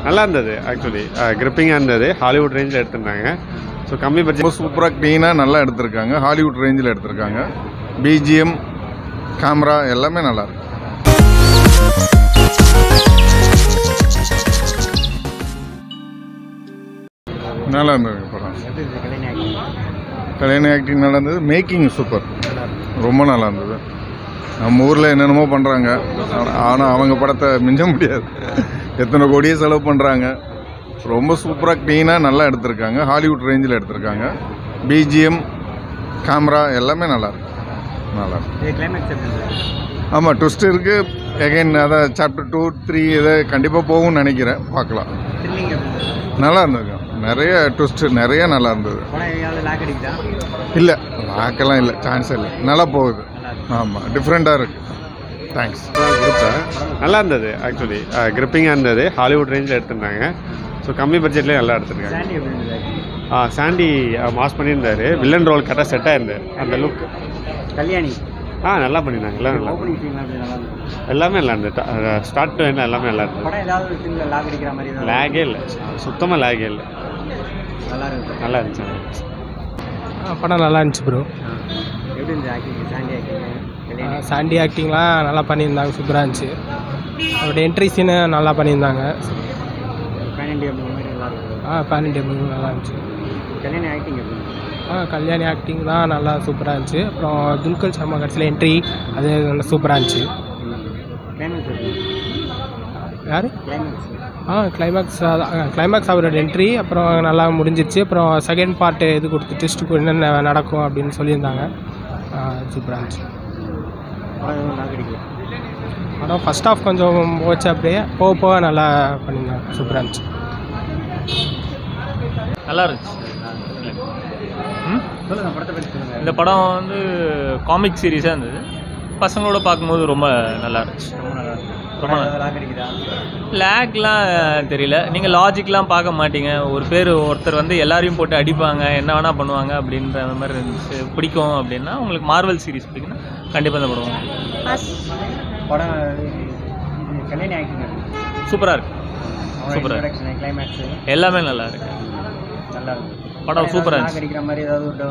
நல்லா இருந்தது. ஆக்சுவலி கிரிப்பிங்காக இருந்தது. ஹாலிவுட் ரேஞ்சில் எடுத்திருந்தாங்க. ஸோ கம்மி பட்ஜெட் சூப்பராக க்ளீனாக நல்லா எடுத்திருக்காங்க. ஹாலிவுட் ரேஞ்சில் எடுத்திருக்காங்க. பிஜிஎம், கேமரா எல்லாமே நல்லாயிருக்கு. நல்லா இருந்தது படம். கல்யாணி ஆக்டிங் நல்லா இருந்தது. மேக்கிங் சூப்பர், ரொம்ப நல்லா இருந்தது. நம்ம ஊரில் என்னென்னமோ பண்ணுறாங்க, ஆனால் அவங்க படத்தை மிஞ்ச முடியாது. எத்தனை கோடியே செலவு பண்ணுறாங்க. ரொம்ப சூப்பராக க்ளீனாக நல்லா எடுத்திருக்காங்க. ஹாலிவுட் ரேஞ்சில் எடுத்திருக்காங்க. பிஜிஎம், கேமரா எல்லாமே நல்லாயிருக்கு. ஆமாம், ட்விஸ்ட் இருக்குது. எகைன் அதான் சாப்டர் 2, 3 இதை கண்டிப்பாக போகும்னு நினைக்கிறேன். பார்க்கலாம். நல்லா இருந்தது. நிறைய ட்விஸ்ட்டு நிறைய நல்லா இருந்தது. இல்லை, லாக்கெல்லாம் இல்லை, சான்ஸ் இல்லை. நல்லா போகுது. ஆமாம், டிஃப்ரெண்ட்டாக இருக்குது. தேங்க்ஸ். கொடுத்தேன். நல்லா இருந்தது. ஆக்சுவலி கிரிப்பிங்காக இருந்தது. ஹாலிவுட் ரேஞ்சில் எடுத்திருந்தாங்க. ஸோ கம்மி பட்ஜெட்லேயே நல்லா எடுத்திருக்காங்க. சாண்டி மாஸ் பண்ணியிருந்தாரு. வில்லன் ரோல் கரெக்டாக செட் ஆயிருந்தார். அந்த லுக் கல்யாணி நல்லா பண்ணியிருந்தாங்க. எல்லாம் நல்லா எல்லாமே நல்லா இருந்தது. ஸ்டார்ட் டு என்ன எல்லாமே நல்லா இருந்தது. லேகே இல்லை, சுத்தமாக லேகே இல்லை. நல்லா இருந்துச்சு. படம் நல்லா இருந்துச்சு ப்ரோ. சாண்டி ஆக்டிங்லாம் நல்லா பண்ணியிருந்தாங்க. சூப்பராக இருந்துச்சு. அவரோட என்ட்ரி சீனு நல்லா பண்ணியிருந்தாங்க. பேன் இண்டியா மூவி நல்லா இருந்துச்சு. கல்யாணி ஆக்டிங் தான் நல்லா சூப்பராக இருந்துச்சு. அப்புறம் துல்கர் சல்மான் கடைசியில் என்ட்ரி அது நல்லா சூப்பராக இருந்துச்சு. யார்? கிளைமேக்ஸ் அவரோட என்ட்ரி அப்புறம் நல்லா முடிஞ்சிருச்சு. அப்புறம் செகண்ட் பார்ட்டு இது கொடுத்து டெஸ்ட்டுக்கு என்னென்ன நடக்கும் அப்படின்னு சொல்லியிருந்தாங்க. சூப்பராக இருந்துச்சு. படம் ஃபஸ்ட் ஆஃப் கொஞ்சம் போச்சு, அப்படியே போக போக நல்லா பண்ணியிருந்தாங்க. சூப்பராக இருந்துச்சு. நல்லா இருந்துச்சு. இந்த படம் வந்து காமிக் சீரீஸாக இருந்தது. பசங்களோட பார்க்கும்போது ரொம்ப நல்லா இருந்துச்சு. ரொம்ப லேக்லாம் தெரியல. நீங்கள் லாஜிக்லாம் பார்க்க மாட்டீங்க. ஒருத்தர் வந்து எல்லாரையும் போட்டு அடிப்பாங்க, என்ன வேணால் பண்ணுவாங்க அப்படின்ற மாதிரி இருந்துச்சு. பிடிக்கும் அப்படின்னா உங்களுக்கு மார்வல் சீரீஸ் பிடிக்குன்னா கண்டிப்பாக இந்த படம் சூப்பராக இருக்குது. சூப்பராக இருக்கு. எல்லாமே நல்லா இருக்கு. படம் சூப்பராக இருந்துச்சு.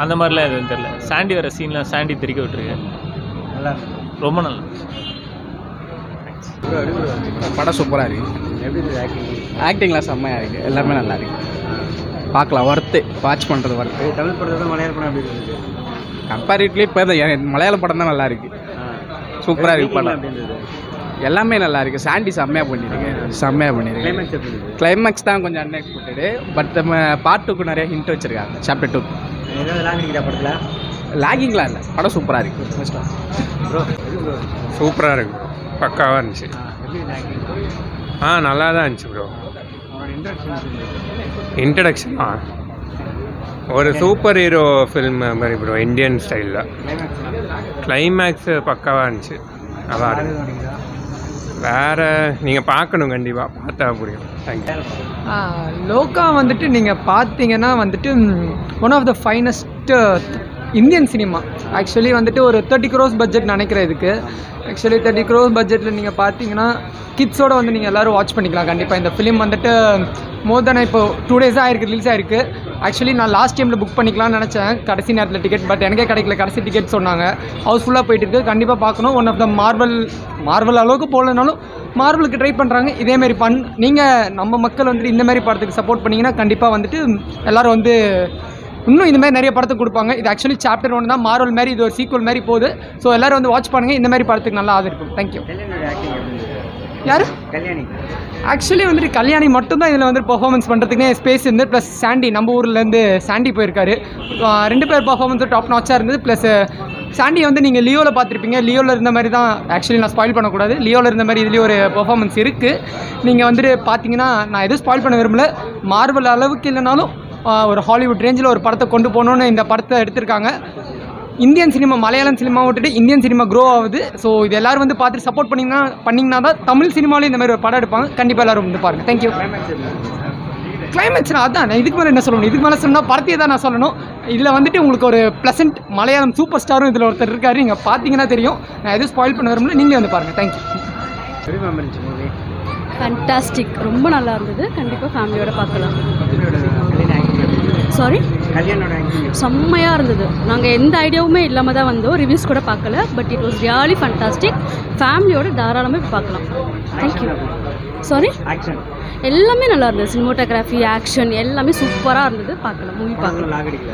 அந்த மாதிரிலாம் எதுவும் தெரியல. சாண்டி வர சீன்லாம் சாண்டி தெரிக்க விட்டுருக்கு. ரொம்ப நல்லா படம் சூப்பராக இருக்குது. ஆக்டிங்லாம் செம்மையாக இருக்குது. எல்லாமே நல்லா இருக்குது. பார்க்கலாம். ஒர்த்து வாட்ச் பண்ணுறது ஒர்த்து. தமிழ் படத்தை மலையாள படம் எப்படி இருந்தது? கம்பேரிட்டிவ்லி இப்போ மலையாள படம் தான் நல்லா இருக்குது. சூப்பராக இருக்குது படம். எல்லாமே நல்லா இருக்குது. சாண்டி செம்மையாக பண்ணியிருக்கு. கிளைமேக்ஸ் தான் கொஞ்சம் அன்எக்ஸ்பெக்டடு. பட் நம்ம பார்ட் 2க்கு நிறைய ஹிண்ட் வச்சுருக்காங்க. சாப்டர் 2 லாகிங்லாம் இல்லை. படம் சூப்பராக இருக்குது. சூப்பராக இருக்கு. பக்காவாக இருந்துச்சு. நல்லா தான் இருந்துச்சு ப்ரோ. இன்ட்ரடக்ஷன் ஒரு சூப்பர் ஹீரோ ஃபில்ம் மாதிரி ப்ரோ, இந்தியன் ஸ்டைலில். கிளைமேக்ஸு பக்காவாக இருந்துச்சு. நல்லா இருக்கு. வேறு நீங்கள் பார்க்கணும், கண்டிப்பாக பார்த்தா புரியும். தேங்க்யூ. லோகா வந்துட்டு நீங்கள் பார்த்தீங்கன்னா வந்துட்டு one of the finest Indian cinema. Actually வந்துட்டு ஒரு 30 crores பட்ஜெட் நினைக்கிறேன் இதுக்கு. ஆக்சுவலி 30 crores பட்ஜெட்டில் நீங்கள் பார்த்தீங்கன்னா கிட்ஸோடு வந்து நீங்கள் எல்லோரும் வாட்ச் பண்ணிக்கலாம். கண்டிப்பாக இந்த ஃபிலிம் வந்துட்டு மோர் தென் இப்போ 2 days ஆகிருக்கு, ரிலீஸ் ஆகிருக்கு. ஆக்சுவலி நான் லாஸ்ட் டைமில் புக் பண்ணிக்கலாம்னு நினச்சேன் கடைசி நேரத்தில் டிக்கெட். பட் எனக்கே கிடைக்கல. கடைசி டிக்கெட் சொன்னாங்க. ஹவுஸ்ஃபுல்லாக போயிட்டு இருக்குது. கண்டிப்பாக பார்க்கணும். ஒன் ஆஃப் த மார்வல் அளவுக்கு போகலனாலும் மார்வலுக்கு ட்ரை பண்ணுறாங்க. இதேமாரி நீங்கள் நம்ம மக்கள் வந்துட்டு இந்தமாரி படத்துக்கு சப்போர்ட் பண்ணிங்கன்னா கண்டிப்பாக வந்துட்டு எல்லோரும் வந்து இன்னும் இந்த மாதிரி நிறைய படத்துக்கு கொடுப்பாங்க. இது ஆக்சுவலி சாப்டர் 1 தான். மார்வல் மாதிரி இது ஒரு சீக்வல் மாதிரி போகுது. ஸோ எல்லோரும் வந்து வாட்ச் பண்ணுங்கள். இந்த மாதிரி படத்துக்கு நல்லா ஆதரிக்கும். தேங்க்யூ. யார்? கல்யாணி. ஆக்சுவலி வந்துட்டு கல்யாணி மட்டும்தான் இதில் வந்து பெர்ஃபார்மன்ஸ் பண்ணுறதுக்குனே ஸ்பேஸ் இருந்து. ப்ளஸ் சாண்டி, நம்ம ஊர்லேருந்து சாண்டி போயிருக்காரு. 2 பேர் பெர்ஃபார்மன்ஸும் டாப் நாச்சாக இருந்தது. ப்ளஸ் சாண்டி வந்து நீங்கள் லியோவில் பார்த்துருப்பீங்க. லியோவில் இருந்த மாதிரி தான். ஆக்சுவலி நான் ஸ்பாயில் பண்ணக்கூடாது. லியோவில் இருந்த மாதிரி இதுலேயும் ஒரு பெர்ஃபார்மன்ஸ் இருக்குது. நீங்கள் வந்துட்டு பார்த்தீங்கன்னா நான் எதுவும் ஸ்பாயில் பண்ண விரும்பல. மார்வல் அளவுக்கு இல்லைனாலும் ஒரு ஹாலிவுட் ரேஞ்சில் ஒரு படத்தை கொண்டு போகணுன்னு இந்த படத்தை எடுத்திருக்காங்க. இந்தியன் சினிமா, மலையாளம் சினிமா விட்டுட்டு இந்தியன் சினிமா க்ரோ ஆகுது. ஸோ இது எல்லோரும் வந்து பார்த்துட்டு சப்போர்ட் பண்ணிங்கன்னா தான் தமிழ் சினிமாவிலே இந்த மாதிரி ஒரு படம் எடுப்பாங்க. கண்டிப்பாக எல்லோரும் வந்து பாருங்கள். தேங்க்யூ. கிளைமேக்ஸ் அதான் நான் இதுக்கு மேலே என்ன சொல்லணும். இதுக்கு மேலே சொன்னால் படத்தையே தான் நான் சொல்லணும். இதில் வந்துட்டு உங்களுக்கு ஒரு ப்ளசன்ட் மலையாளம் சூப்பர் ஸ்டாரும் இதில் ஒருத்தர் இருக்காரு. நீங்கள் பார்த்தீங்கன்னா தெரியும். நான் எதுவும் ஸ்பாயில் பண்ண விரும்பல. நீங்களே வந்து பாருங்கள். தேங்க்யூ. ஃபேண்டாஸ்டிக், ரொம்ப நல்லா இருந்தது. கண்டிப்பாக ஃபேமிலியோட பார்க்கலாம். சாரி, கல்யாணோட ஆக்டிங் செம்மையாக இருந்தது. நாங்கள் எந்த ஐடியாவுமே இல்லாமல் தான் வந்தோம், ரிவ்யூஸ் கூட பார்க்கல. But it was really fantastic. ஃபேமிலியோட தாராளமாக போய் பார்க்கலாம். தேங்க்யூ. சாரி, ஆக்ஷன் எல்லாமே நல்லா இருந்தது. சினிமோட்டோகிராஃபி, ஆக்ஷன் எல்லாமே சூப்பராக இருந்தது. பார்க்கலாம், மூவி பார்க்கலாம். லாக் அடிக்கல.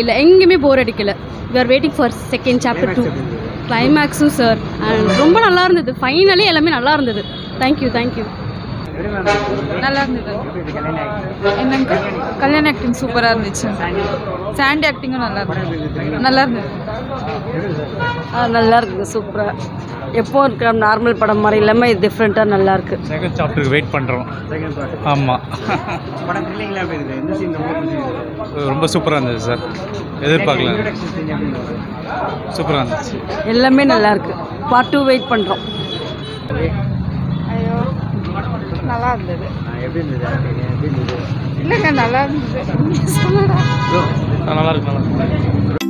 இல்லை எங்கேயுமே போர் அடிக்கல. We are waiting for second chapter 2. கிளைமேக்ஸும் சார் ரொம்ப நல்லா இருந்தது. ஃபைனலி எல்லாமே நல்லா இருந்தது. தேங்க்யூ. நல்லா இருந்தது. என்னங்க கல்யாண ஆக்டிங் சூப்பராக இருந்துச்சு. சாண்டி ஆக்டிங்கும் நல்லா இருந்தது. நல்லா இருக்குது, சூப்பராக. எப்போ இருக்கிற நார்மல் படம் மாதிரி இல்லாமல் இது டிஃப்ரெண்ட்டாக நல்லா இருக்கு. செகண்ட் சாப்டருக்கு வெயிட் பண்ணுறோம். செகண்ட் பார்ட் ஆமாம், படம் த்ரில்லிங்ல எப்படி இருக்குது? எந்த சீன் ரொம்ப பிடிச்சிருக்கு? ரொம்ப சூப்பராக இருந்தது சார். எதிர்பார்க்கல, இன்ட்ரோடக்ஷன் சீன் எப்படி இருந்தது? சூப்பராக இருந்துச்சு. எல்லாமே நல்லா இருக்கு. பார்ட் 2 வெயிட் பண்ணுறோம். ஐயோ நல்லா இருந்தது. எப்படி இருந்தது acting? எப்படி இருந்தது? இல்லைங்க நல்லா இருந்தது. நல்லா இருக்கு.